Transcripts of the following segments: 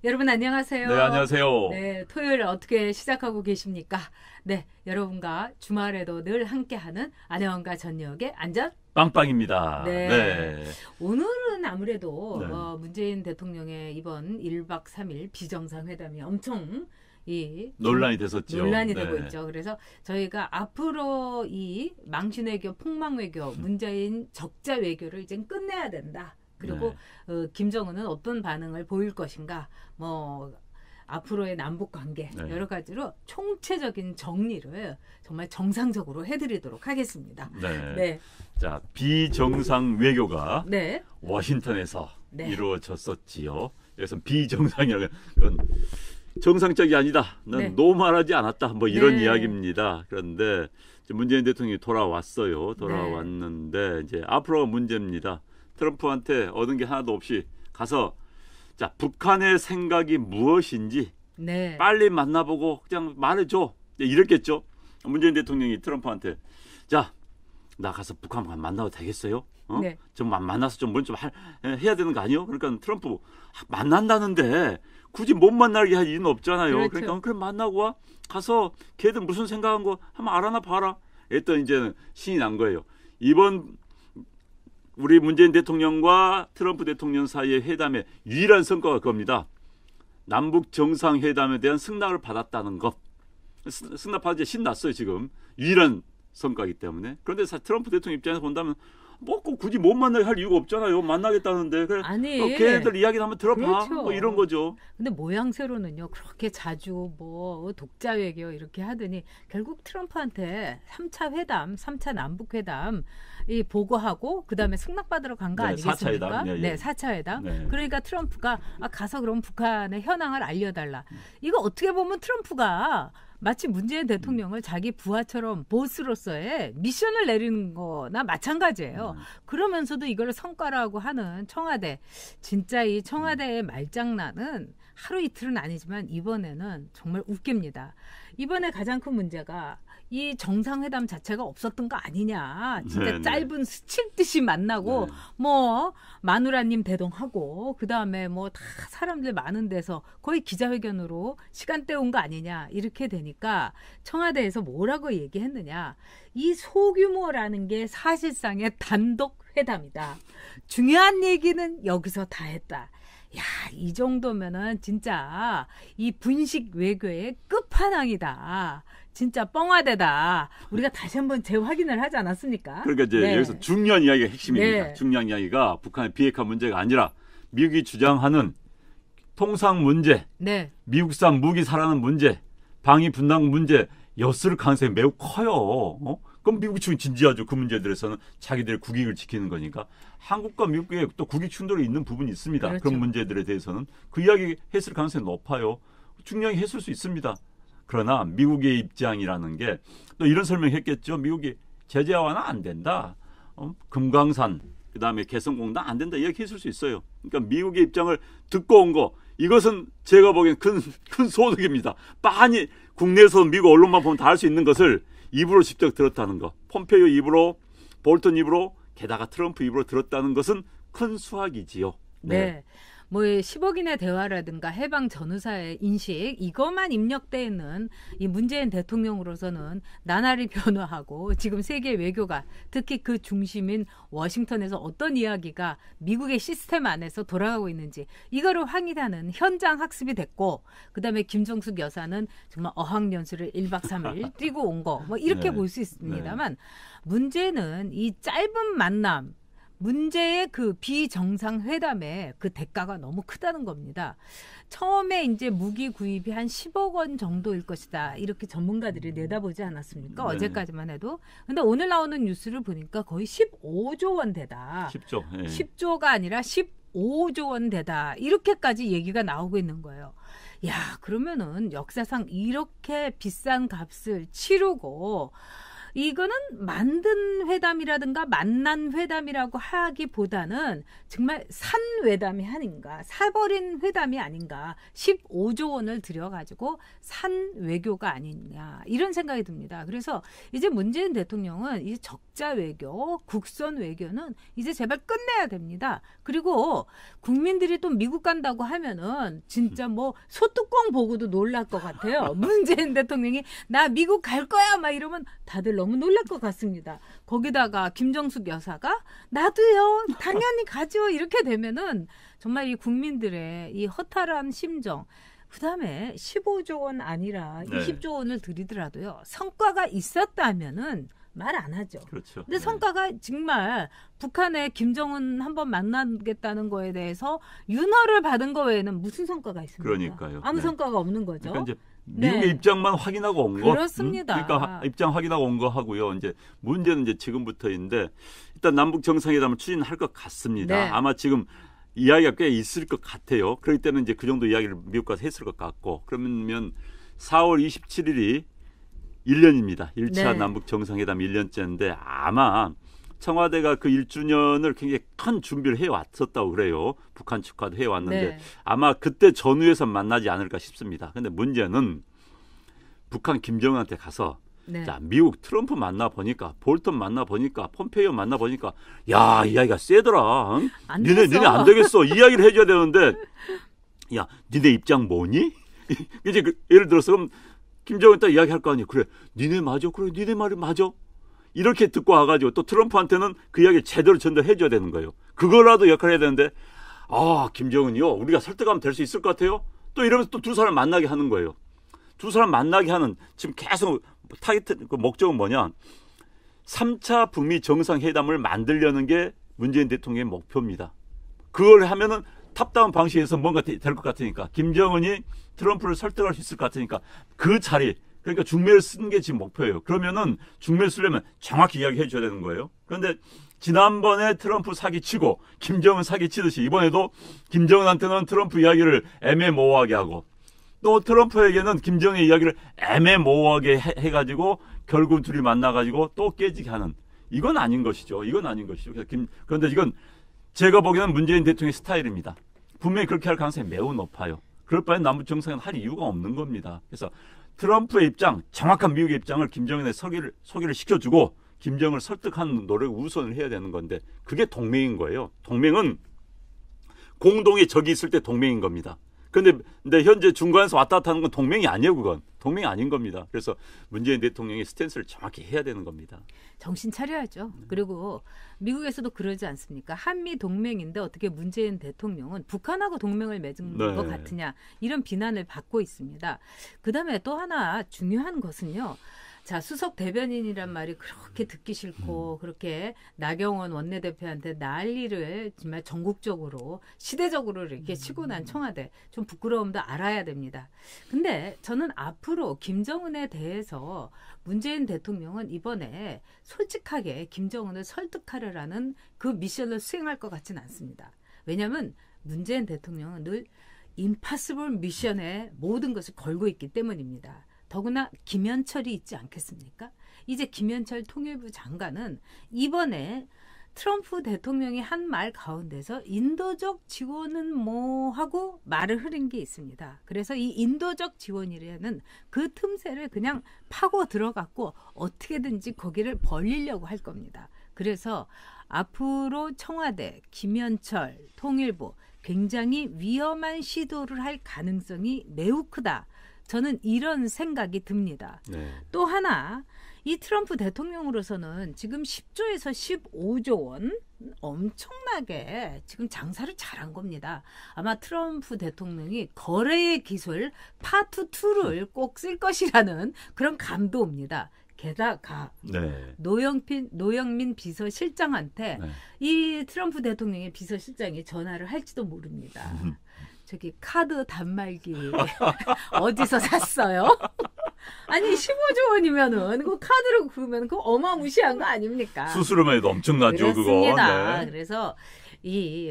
여러분 안녕하세요. 네, 안녕하세요. 네, 토요일 어떻게 시작하고 계십니까? 네, 여러분과 주말에도 늘 함께하는 안혜원과 전역의 안전 빵빵입니다. 네. 네. 오늘은 아무래도 네. 문재인 대통령의 이번 1박 3일 비정상회담이 엄청 논란이 됐었죠. 논란이 네. 되고 있죠. 그래서 저희가 앞으로 이 망신외교, 폭망외교, 문재인 적자 외교를 이제 끝내야 된다. 그리고 김정은은 어떤 반응을 보일 것인가, 앞으로의 남북 관계 여러 가지로 총체적인 정리를 정말 정상적으로 해드리도록 하겠습니다. 네. 네. 자, 비정상 외교가 네. 워싱턴에서 네. 이루어졌었지요. 그래서 비정상이라는 건 정상적이 아니다. 난 네. 노말하지 않았다. 뭐 이런 네. 이야기입니다. 그런데 문재인 대통령이 돌아왔어요. 돌아왔는데 이제 앞으로가 문제입니다. 트럼프한테 얻은 게 하나도 없이 가서 자, 북한의 생각이 무엇인지 네. 빨리 만나보고 그냥 말해줘. 이랬겠죠. 문재인 대통령이 트럼프한테 자, 나 가서 북한 만나도 되겠어요? 네. 좀 만나서 좀 뭔 좀 해야 되는 거 아니요? 그러니까 트럼프 만난다는데 굳이 못 만나게 할 이유는 없잖아요. 그렇죠. 그러니까 그래 만나고 와. 가서 걔들 무슨 생각한 거 한번 알아나 봐라. 했더니 이제는 신이 난 거예요. 이번 우리 문재인 대통령과 트럼프 대통령 사이의 회담의 유일한 성과가 그겁니다. 남북 정상회담에 대한 승낙을 받았다는 것. 승낙받은 지 신났어요 지금. 유일한 성과이기 때문에. 그런데 트럼프 대통령 입장에서 본다면 뭐 꼭 굳이 못 만나게 할 이유가 없잖아요. 만나겠다는데. 그래, 아니. 걔네들 이야기 한번 들어봐. 그렇죠. 뭐 이런 거죠. 근데 모양새로는요. 그렇게 자주 독자 외교 이렇게 하더니 결국 트럼프한테 3차 회담, 3차 남북회담 보고하고 그다음에 승낙받으러 간 거 아니겠습니까? 4차 회담. 네, 4차 회담. 네. 그러니까 트럼프가 가서 그럼 북한의 현황을 알려달라. 이거 어떻게 보면 트럼프가 마치 문재인 대통령을 자기 부하처럼 보스로서의 미션을 내리는 거나 마찬가지예요. 그러면서도 이걸 성과라고 하는 청와대. 진짜 이 청와대의 말장난은 하루 이틀은 아니지만 이번에는 정말 웃깁니다. 이번에 가장 큰 문제가 이 정상회담 자체가 없었던 거 아니냐. 진짜 네네. 짧은 스칠 듯이 만나고 마누라님 대동하고 그다음에 다 사람들 많은 데서 거의 기자회견으로 시간 때운 거 아니냐. 이렇게 되니까 청와대에서 뭐라고 얘기했느냐. 이 소규모라는 게 사실상의 단독 회담이다. 중요한 얘기는 여기서 다 했다. 야, 이 정도면은 진짜 이 분식 외교의 끝판왕이다. 진짜 뻥화대다. 우리가 다시 한번 재확인을 하지 않았습니까? 그러니까 이제 여기서 중요한 이야기가 핵심입니다. 네. 중요한 이야기가 북한의 비핵화 문제가 아니라 미국이 주장하는 통상 문제, 네. 미국산 무기 사라는 문제, 방위 분담 문제 였을 가능성이 매우 커요. 그럼 미국 측은 진지하죠. 그 문제들에서는 자기들의 국익을 지키는 거니까. 한국과 미국의 또 국익 충돌이 있는 부분이 있습니다. 그렇죠. 그런 문제들에 대해서는 그 이야기 했을 가능성이 높아요. 중요하게 했을 수 있습니다. 그러나 미국의 입장이라는 게 또 이런 설명했겠죠. 미국이 제재 완화는 안 된다. 금강산 그다음에 개성공단 안 된다. 이렇게 했을 수 있어요. 그러니까 미국의 입장을 듣고 온 거 이것은 제가 보기엔 큰 소득입니다. 빤히 국내에서 미국 언론만 보면 다 할 수 있는 것을 입으로 직접 들었다는 거. 폼페이오 입으로 볼턴 입으로 게다가 트럼프 입으로 들었다는 것은 큰 수확이지요. 네. 10억인의 대화라든가 해방 전후사의 인식 이것만 입력돼 있는 이 문재인 대통령으로서는 나날이 변화하고 지금 세계 외교가 특히 그 중심인 워싱턴에서 어떤 이야기가 미국의 시스템 안에서 돌아가고 있는지 이거를 확인하는 현장 학습이 됐고 그다음에 김정숙 여사는 정말 어학연수를 1박 3일 뛰고 온 거 이렇게 볼 수 있습니다만 문제는 이 짧은 만남 문제의 그 비정상회담의 그 대가가 너무 크다는 겁니다. 처음에 이제 무기 구입이 한 10억 원 정도일 것이다. 이렇게 전문가들이 내다보지 않았습니까? 네. 어제까지만 해도. 근데 오늘 나오는 뉴스를 보니까 거의 15조 원 되다. 10조. 예. 10조가 아니라 15조 원 되다. 이렇게까지 얘기가 나오고 있는 거예요. 야, 그러면은 역사상 이렇게 비싼 값을 치르고 이거는 만든 회담이라든가 만난 회담이라고 하기보다는 정말 산 회담이 아닌가, 사버린 회담이 아닌가, 15조 원을 들여가지고 산 외교가 아니냐 이런 생각이 듭니다. 그래서 이제 문재인 대통령은 이 적자 외교, 국선 외교는 이제 제발 끝내야 됩니다. 그리고 국민들이 또 미국 간다고 하면은 진짜 뭐 소뚜껑 보고도 놀랄 것 같아요. 문재인 대통령이 나 미국 갈 거야 막 이러면 다들 너무 놀랄 것 같습니다. 거기다가 김정숙 여사가 나도요 당연히 가죠 이렇게 되면은 정말 이 국민들의 이 허탈한 심정, 그다음에 15조 원 아니라 네. 20조 원을 들이더라도요 성과가 있었다면은 말 안 하죠. 그렇죠. 근데 성과가 정말 북한의 김정은 한번 만나겠다는 거에 대해서 윤허를 받은 거 외에는 무슨 성과가 있습니까? 그러니까요. 아무 네. 성과가 없는 거죠. 그러니까 이제 미국의 네. 입장만 확인하고 온 거. 그렇습니다. 그러니까 입장 확인하고 온 거 하고요. 이제 문제는 이제 지금부터인데 일단 남북 정상회담을 추진할 것 같습니다. 네. 아마 지금 이야기가 꽤 있을 것 같아요. 그럴 때는 이제 그 정도 이야기를 미국 가서 했을 것 같고, 그러면 4월 27일이 1년입니다. 1차 네. 남북 정상회담 1년째인데 아마 청와대가 그 1주년을 굉장히 큰 준비를 해왔었다고 그래요. 북한 축하도 해왔는데 네. 아마 그때 전후에서 만나지 않을까 싶습니다. 근데 문제는 북한 김정은한테 가서 네. 자, 미국 트럼프 만나보니까, 볼턴 만나보니까, 폼페이오 만나보니까 야, 이야기가 세더라. 응? 안 니네 됐어. 안 되겠어. 이야기를 해줘야 되는데 야, 니네 입장 뭐니? 이제 예를 들어서 그럼 김정은 딱 이야기할 거 아니에요. 그래, 니네 맞아. 그래, 니네 말이 맞아. 이렇게 듣고 와가지고 또 트럼프한테는 그 이야기를 제대로 전달해줘야 되는 거예요. 그거라도 역할을 해야 되는데 김정은이요, 우리가 설득하면 될 수 있을 것 같아요. 또 이러면서 또 두 사람 만나게 하는 거예요. 두 사람 만나게 하는 지금 계속 타깃, 그 목적은 뭐냐? 3차 북미 정상회담을 만들려는 게 문재인 대통령의 목표입니다. 그걸 하면은 탑다운 방식에서 뭔가 될 것 같으니까, 김정은이 트럼프를 설득할 수 있을 것 같으니까 그 자리, 그러니까 중매를 쓰는 게 지금 목표예요. 그러면은 중매를 쓰려면 정확히 이야기해 줘야 되는 거예요. 그런데 지난번에 트럼프 사기치고 김정은 사기치듯이 이번에도 김정은한테는 트럼프 이야기를 애매모호하게 하고 또 트럼프에게는 김정은의 이야기를 애매모호하게 해가지고 결국 둘이 만나가지고 또 깨지게 하는, 이건 아닌 것이죠. 이건 아닌 것이죠. 그런데 이건 제가 보기에는 문재인 대통령의 스타일입니다. 분명히 그렇게 할 가능성이 매우 높아요. 그럴 바엔 남북 정상회담 할 이유가 없는 겁니다. 그래서 트럼프의 입장, 정확한 미국의 입장을 김정은에 소개를 시켜주고 김정은을 설득하는 노력을 우선을 해야 되는 건데, 그게 동맹인 거예요. 동맹은 공동의 적이 있을 때 동맹인 겁니다. 근데 현재 중간에서 왔다 갔다 하는 건 동맹이 아니에요. 그건 동맹이 아닌 겁니다. 그래서 문재인 대통령이 스탠스를 정확히 해야 되는 겁니다. 정신 차려야죠. 그리고 미국에서도 그러지 않습니까? 한미 동맹인데 어떻게 문재인 대통령은 북한하고 동맹을 맺은 네. 것 같으냐, 이런 비난을 받고 있습니다. 그다음에 또 하나 중요한 것은요. 자, 수석 대변인이란 말이 그렇게 듣기 싫고 그렇게 나경원 원내대표한테 난리를 정말 전국적으로 시대적으로 이렇게 치고 난 청와대, 좀 부끄러움도 알아야 됩니다. 근데 저는 앞으로 김정은에 대해서 문재인 대통령은 이번에 솔직하게 김정은을 설득하려라는 그 미션을 수행할 것 같지는 않습니다. 왜냐하면 문재인 대통령은 늘 임파서블 미션에 모든 것을 걸고 있기 때문입니다. 더구나 김현철이 있지 않겠습니까? 이제 김현철 통일부 장관은 이번에 트럼프 대통령이 한 말 가운데서 인도적 지원은 뭐 하고 말을 흐린 게 있습니다. 그래서 이 인도적 지원이라는 그 틈새를 그냥 파고 들어갔고 어떻게든지 거기를 벌리려고 할 겁니다. 그래서 앞으로 청와대, 김현철, 통일부 굉장히 위험한 시도를 할 가능성이 매우 크다. 저는 이런 생각이 듭니다. 네. 또 하나, 이 트럼프 대통령으로서는 지금 10조에서 15조 원 엄청나게 지금 장사를 잘한 겁니다. 아마 트럼프 대통령이 거래의 기술 파트 2를 꼭 쓸 것이라는 그런 감도 옵니다. 게다가 네. 노영민 비서실장한테 네. 이 트럼프 대통령의 비서실장이 전화를 할지도 모릅니다. 저기 카드 단말기 어디서 샀어요? 아니 15조 원이면은 그 카드로 그러면 그 어마무시한 거 아닙니까? 수수료만 해도 엄청나죠. 그렇습니다. 그거. 네. 그래서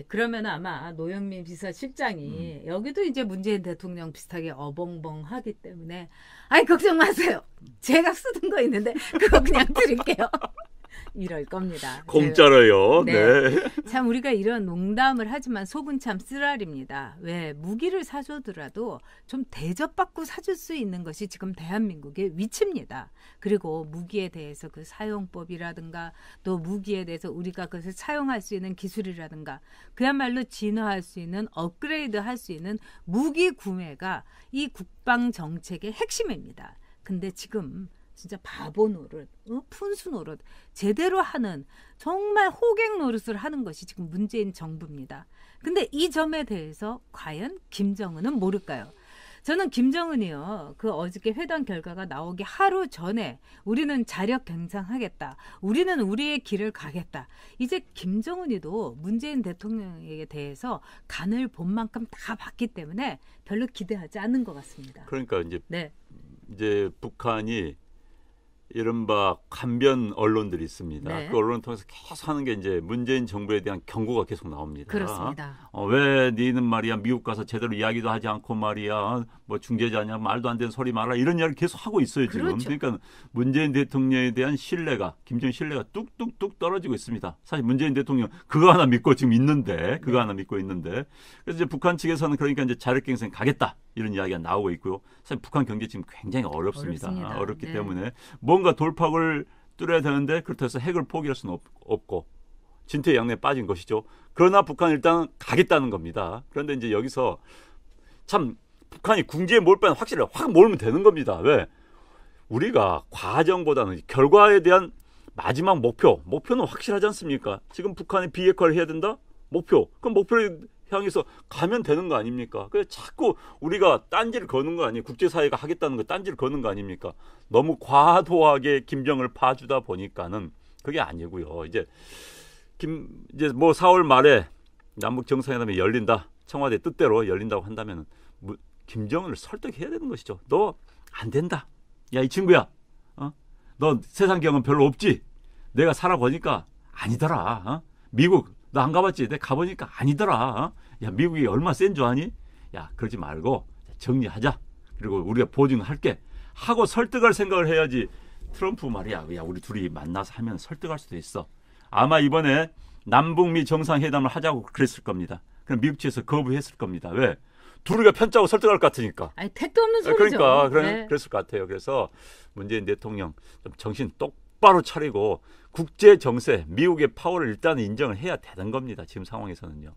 그러면 아마 노영민 비서실장이 여기도 이제 문재인 대통령 비슷하게 어벙벙하기 때문에 아이 걱정 마세요. 제가 쓰던 거 있는데 그거 그냥 드릴게요. 이럴 겁니다. 공짜로요. 네. 네. 참 우리가 이런 농담을 하지만 속은 참 쓰라립니다. 왜 무기를 사주더라도 좀 대접받고 사줄 수 있는 것이 지금 대한민국의 위치입니다. 그리고 무기에 대해서 그 사용법이라든가 또 무기에 대해서 우리가 그것을 사용할 수 있는 기술이라든가 그야말로 진화할 수 있는 업그레이드 할 수 있는 무기 구매가 이 국방 정책의 핵심입니다. 근데 지금 진짜 바보 노릇, 푼수 노릇 제대로 하는 정말 호객 노릇을 하는 것이 지금 문재인 정부입니다. 근데 이 점에 대해서 과연 김정은은 모를까요? 저는 김정은이요. 그 어저께 회담 결과가 나오기 하루 전에 우리는 자력 갱상하겠다. 우리는 우리의 길을 가겠다. 이제 김정은이도 문재인 대통령에 대해서 간을 본 만큼 다 봤기 때문에 별로 기대하지 않는 것 같습니다. 그러니까 네. 이제 북한이 이른바 간변 언론들이 있습니다. 네. 그 언론을 통해서 계속 하는 게 이제 문재인 정부에 대한 경고가 계속 나옵니다. 그렇습니다. 왜 니는 말이야 미국 가서 제대로 이야기도 하지 않고 말이야 뭐 중재자냐 말도 안 되는 소리 말아 이런 이야기를 계속 하고 있어요 지금. 그렇죠. 그러니까 문재인 대통령에 대한 신뢰가 김정은 신뢰가 뚝뚝뚝 떨어지고 있습니다. 사실 문재인 대통령 그거 하나 믿고 지금 있는데 그거 하나 믿고 있는데 그래서 이제 북한 측에서는 그러니까 이제 자력갱생 가겠다 이런 이야기가 나오고 있고요. 사실 북한 경제 지금 굉장히 어렵습니다. 어렵기 네. 때문에 뭔가 돌파구를 뚫어야 되는데 그렇다고 해서 핵을 포기할 수는 없고 진퇴양난에 빠진 것이죠. 그러나 북한은 일단 가겠다는 겁니다. 그런데 이제 여기서 참 북한이 궁지에 몰 바는 확실히 확 몰면 되는 겁니다. 왜? 우리가 과정보다는 결과에 대한 마지막 목표는 확실하지 않습니까? 지금 북한이 비핵화를 해야 된다? 그럼 목표를 향해서 가면 되는 거 아닙니까? 그래서 자꾸 우리가 딴지를 거는 거 아니에요. 국제사회가 하겠다는 거 딴지를 거는 거 아닙니까? 너무 과도하게 김정을 봐주다 보니까는 그게 아니고요. 이제 뭐 4월 말에 남북 정상회담이 열린다. 청와대 뜻대로 열린다고 한다면 김정은을 설득해야 되는 것이죠. 너 안 된다. 야, 이 친구야. 너 세상 경험 별로 없지? 내가 살아보니까 아니더라. 미국 너 안 가봤지? 내가 가보니까 아니더라. 야, 미국이 얼마나 센 줄 아니? 야, 그러지 말고 정리하자. 그리고 우리가 보증할게. 하고 설득할 생각을 해야지. 트럼프 말이야. 야, 우리 둘이 만나서 하면 설득할 수도 있어. 아마 이번에 남북미 정상회담을 하자고 그랬을 겁니다. 그럼 미국 측에서 거부했을 겁니다. 왜? 둘이가 편짜고 설득할 것 같으니까. 아니, 택도 없는 소리죠. 그러니까 네. 그랬을 것 같아요. 그래서 문재인 대통령 좀 정신 똑바로 차리고 국제 정세, 미국의 파워를 일단 인정을 해야 되는 겁니다. 지금 상황에서는요.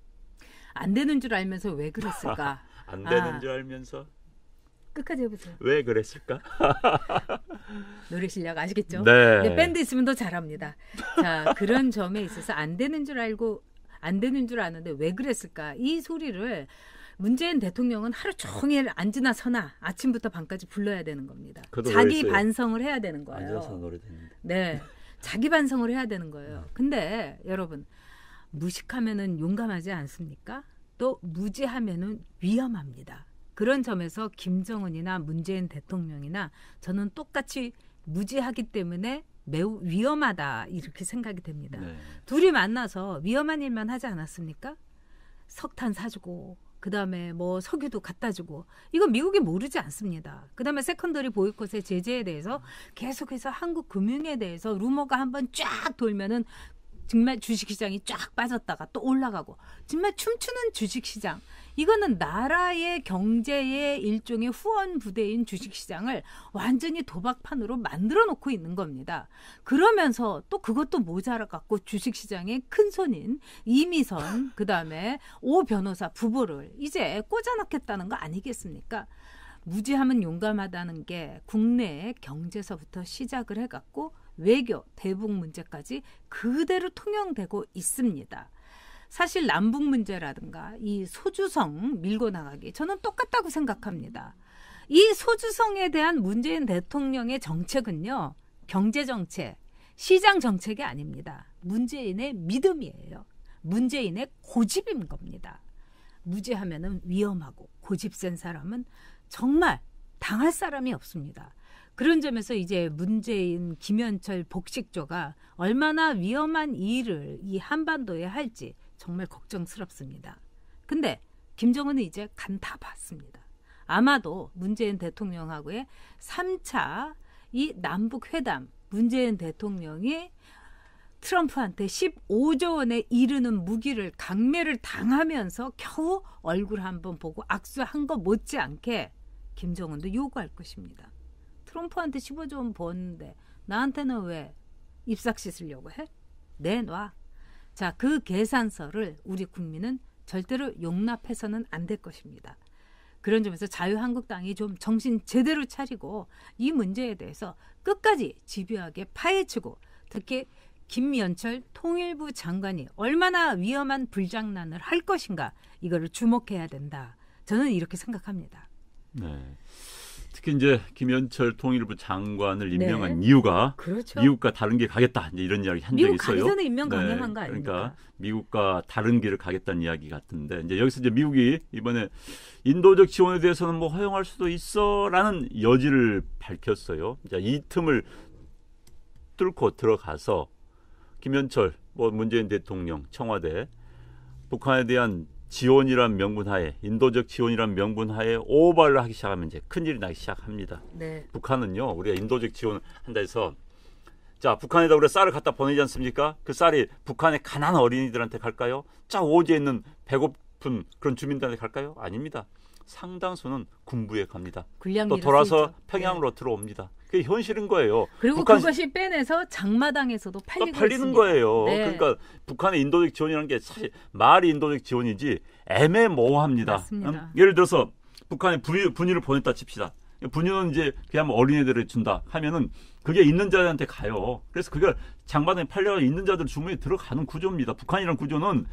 안 되는 줄 알면서 왜 그랬을까? 안 되는 줄 알면서 끝까지 해보세요. 왜 그랬을까? 노래 실력 아시겠죠? 네. 네, 밴드 있으면 더 잘합니다. 자, 그런 점에 있어서 안 되는 줄 알고 안 되는 줄 아는데 왜 그랬을까? 이 소리를 문재인 대통령은 하루 종일 앉으나 서나 아침부터 밤까지 불러야 되는 겁니다. 자기 반성을 해야 되는 거예요. 앉아서 노래 듣는데. 네, 자기 반성을 해야 되는 거예요. 근데 여러분 무식하면은 용감하지 않습니까? 또 무지하면은 위험합니다. 그런 점에서 김정은이나 문재인 대통령이나 저는 똑같이 무지하기 때문에 매우 위험하다 이렇게 생각이 됩니다. 네. 둘이 만나서 위험한 일만 하지 않았습니까? 석탄 사주고 그다음에 뭐 석유도 갖다 주고 이거 미국이 모르지 않습니다. 그다음에 세컨더리 보이콧의 제재에 대해서 계속해서 한국 금융에 대해서 루머가 한번 쫙 돌면은 정말 주식시장이 쫙 빠졌다가 또 올라가고 정말 춤추는 주식시장. 이거는 나라의 경제의 일종의 후원 부대인 주식시장을 완전히 도박판으로 만들어 놓고 있는 겁니다. 그러면서 또 그것도 모자라갖고 주식시장의 큰손인 이미선 그다음에 오 변호사 부부를 이제 꽂아넣겠다는 거 아니겠습니까? 무지하면 용감하다는 게 국내 경제서부터 시작을 해갖고 외교, 대북 문제까지 그대로 통용되고 있습니다. 사실 남북 문제라든가 이 소주성 밀고 나가기 저는 똑같다고 생각합니다. 이 소주성에 대한 문재인 대통령의 정책은요. 경제정책, 시장정책이 아닙니다. 문재인의 믿음이에요. 문재인의 고집인 겁니다. 무지하면은 위험하고 고집 센 사람은 정말 당할 사람이 없습니다. 그런 점에서 이제 문재인, 김현철 복식조가 얼마나 위험한 일을 이 한반도에 할지 정말 걱정스럽습니다. 근데 김정은은 이제 간 다 봤습니다. 아마도 문재인 대통령하고의 3차 이 남북 회담, 문재인 대통령이 트럼프한테 15조 원에 이르는 무기를 강매를 당하면서 겨우 얼굴 한번 보고 악수한 거 못지않게 김정은도 요구할 것입니다. 트럼프한테 15조 원 버는데 나한테는 왜 입싹 씻으려고 해? 내놔. 자, 그 계산서를 우리 국민은 절대로 용납해서는 안 될 것입니다. 그런 점에서 자유한국당이 좀 정신 제대로 차리고 이 문제에 대해서 끝까지 집요하게 파헤치고 특히 김연철 통일부 장관이 얼마나 위험한 불장난을 할 것인가 이거를 주목해야 된다. 저는 이렇게 생각합니다. 네. 특히 이제 김연철 통일부 장관을 임명한 네. 이유가 그렇죠. 미국과 다른 길 가겠다 이제 이런 이야기 한 적이 미국 있어요. 가기 전에 임명 가능한 거 그러니까 아닙니까? 미국과 다른 길을 가겠다는 이야기 같은데 이제 여기서 이제 미국이 이번에 인도적 지원에 대해서는 뭐 허용할 수도 있어라는 여지를 밝혔어요. 자, 이 틈을 뚫고 들어가서 김연철, 뭐 문재인 대통령, 청와대 북한에 대한 지원이란 명분하에 인도적 지원이란 명분하에 오버를 하기 시작하면 이제 큰일이 나기 시작합니다. 네. 북한은요, 우리가 인도적 지원을 한다 해서 자, 북한에다 우리가 쌀을 갖다 보내지 않습니까? 그 쌀이 북한의 가난한 어린이들한테 갈까요? 저 오지에 있는 배고픈 그런 주민들한테 갈까요? 아닙니다. 상당수는 군부에 갑니다. 또 돌아서 평양으로 들어옵니다. 그게 현실인 거예요. 그리고 그것이 빼내서 장마당에서도 팔리는 있습니다. 거예요. 네. 그러니까 북한의 인도적 지원이라는 게 사실 말이 인도적 지원이지 애매모호합니다. 맞습니다. 예를 들어서 북한에 분유를 보냈다 칩시다. 분유는 이제 그냥 어린애들을 준다 하면은 그게 있는 자들한테 가요. 그래서 그걸 장마당에 팔려서 있는 자들 주머니에 들어가는 구조입니다. 북한이라는 구조는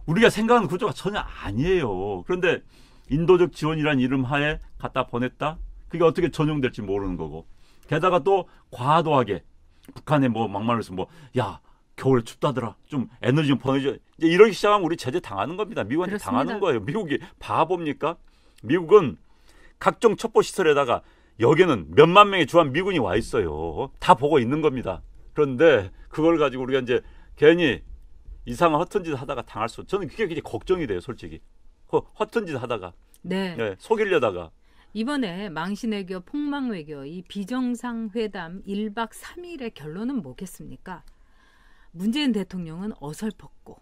우리가 생각하는 구조가 전혀 아니에요. 그런데 인도적 지원이라는 이름 하에 갖다 보냈다? 그게 어떻게 전용될지 모르는 거고. 게다가 또 과도하게 북한에 뭐 막말해서 뭐 야 겨울에 춥다더라 좀 에너지 좀 보내줘 이제 이러기 시작하면 우리 제재 당하는 겁니다. 미국한테 그렇습니다. 당하는 거예요. 미국이 바보입니까? 미국은 각종 첩보 시설에다가 여기는 몇만 명의 주한 미군이 와 있어요. 다 보고 있는 겁니다. 그런데 그걸 가지고 우리가 이제 괜히 이상한 허튼 짓 하다가 당할 수 저는 그게 굉장히 걱정이 돼요. 솔직히 허튼 짓 하다가 네. 네, 속이려다가 이번에 망신외교, 폭망외교, 이 비정상회담 1박 3일의 결론은 뭐겠습니까? 문재인 대통령은 어설펐고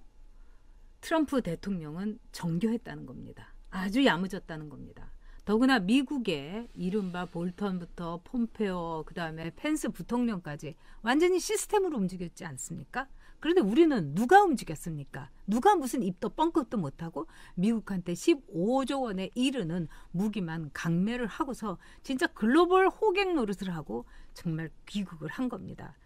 트럼프 대통령은 정교했다는 겁니다. 아주 야무졌다는 겁니다. 더구나 미국의 이른바 볼턴부터 폼페오, 그다음에 펜스 부통령까지 완전히 시스템으로 움직였지 않습니까? 그런데 우리는 누가 움직였습니까? 누가 무슨 입도 뻥끗도 못하고 미국한테 15조 원에 이르는 무기만 강매를 하고서 진짜 글로벌 호객 노릇을 하고 정말 귀국을 한 겁니다.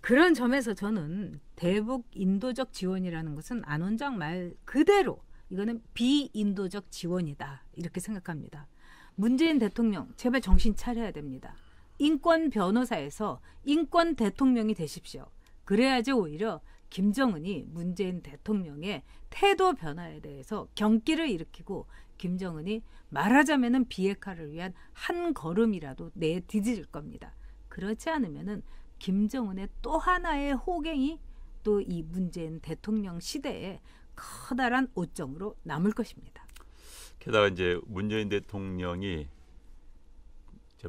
그런 점에서 저는 대북 인도적 지원이라는 것은 안 원장 말 그대로 이거는 비인도적 지원이다 이렇게 생각합니다. 문재인 대통령 제발 정신 차려야 됩니다. 인권 변호사에서 인권 대통령이 되십시오. 그래야지 오히려 김정은이 문재인 대통령의 태도 변화에 대해서 경기를 일으키고 김정은이 말하자면은 비핵화를 위한 한 걸음이라도 내디딜 겁니다. 그렇지 않으면은 김정은의 또 하나의 호갱이 또 이 문재인 대통령 시대에 커다란 오점으로 남을 것입니다. 게다가 이제 문재인 대통령이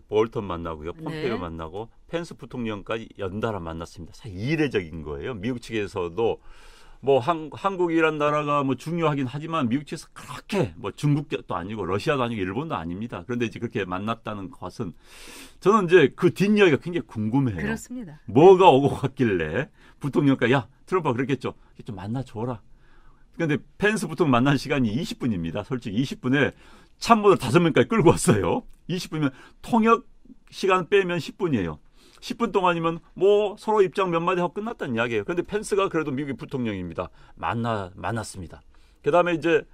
볼턴 만나고요, 폼페이오 만나고 펜스 부통령까지 연달아 만났습니다. 사실 이례적인 거예요. 미국 측에서도 뭐 한국이란 나라가 뭐 중요하긴 하지만 미국 측에서 그렇게 뭐 중국도 아니고 러시아도 아니고 일본도 아닙니다. 그런데 이제 그렇게 만났다는 것은 저는 이제 그 뒷이야기가 굉장히 궁금해요. 그렇습니다. 뭐가 오고 갔길래 부통령까지 야 트럼프가 그랬겠죠. 좀 만나줘라. 그런데 펜스 부통령 만난 시간이 20분입니다. 솔직히 20분에 참모들 5명까지 끌고 왔어요. 20분이면 통역 시간 빼면 10분이에요. 10분 동안이면 뭐 서로 입장 몇 마디 하고 끝났다는 이야기예요. 그런데 펜스가 그래도 미국의 부통령입니다. 만났습니다. 그다음에 이제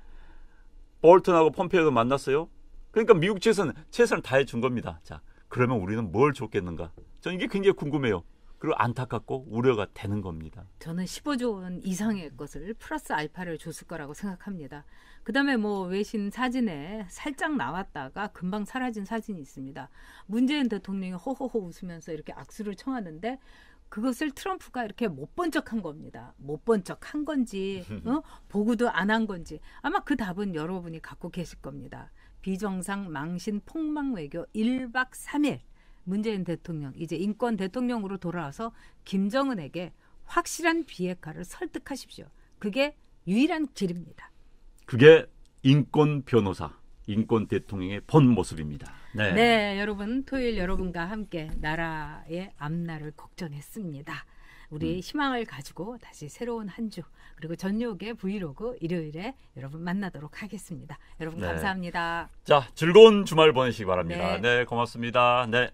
볼턴하고 폼페이오도 만났어요. 그러니까 미국 측에서는 최선을 다해 준 겁니다. 자, 그러면 우리는 뭘 줬겠는가? 저는 이게 굉장히 궁금해요. 그리고 안타깝고 우려가 되는 겁니다. 저는 15조 원 이상의 것을 플러스 알파를 줬을 거라고 생각합니다. 그다음에 뭐 외신 사진에 살짝 나왔다가 금방 사라진 사진이 있습니다. 문재인 대통령이 호호호 웃으면서 이렇게 악수를 청하는데 그것을 트럼프가 이렇게 못 본 척한 겁니다. 못 본 척한 건지 보고도 안 한 건지 아마 그 답은 여러분이 갖고 계실 겁니다. 비정상 망신 폭망 외교 1박 3일 문재인 대통령 이제 인권 대통령으로 돌아와서 김정은에게 확실한 비핵화를 설득하십시오. 그게 유일한 길입니다. 그게 인권 변호사, 인권 대통령의 본 모습입니다. 네. 네, 여러분 토요일 여러분과 함께 나라의 앞날을 걱정했습니다. 우리 희망을 가지고 다시 새로운 한 주 그리고 전역의 브이로그 일요일에 여러분 만나도록 하겠습니다. 여러분 네. 감사합니다. 자, 즐거운 주말 보내시기 바랍니다. 네. 네, 고맙습니다. 네.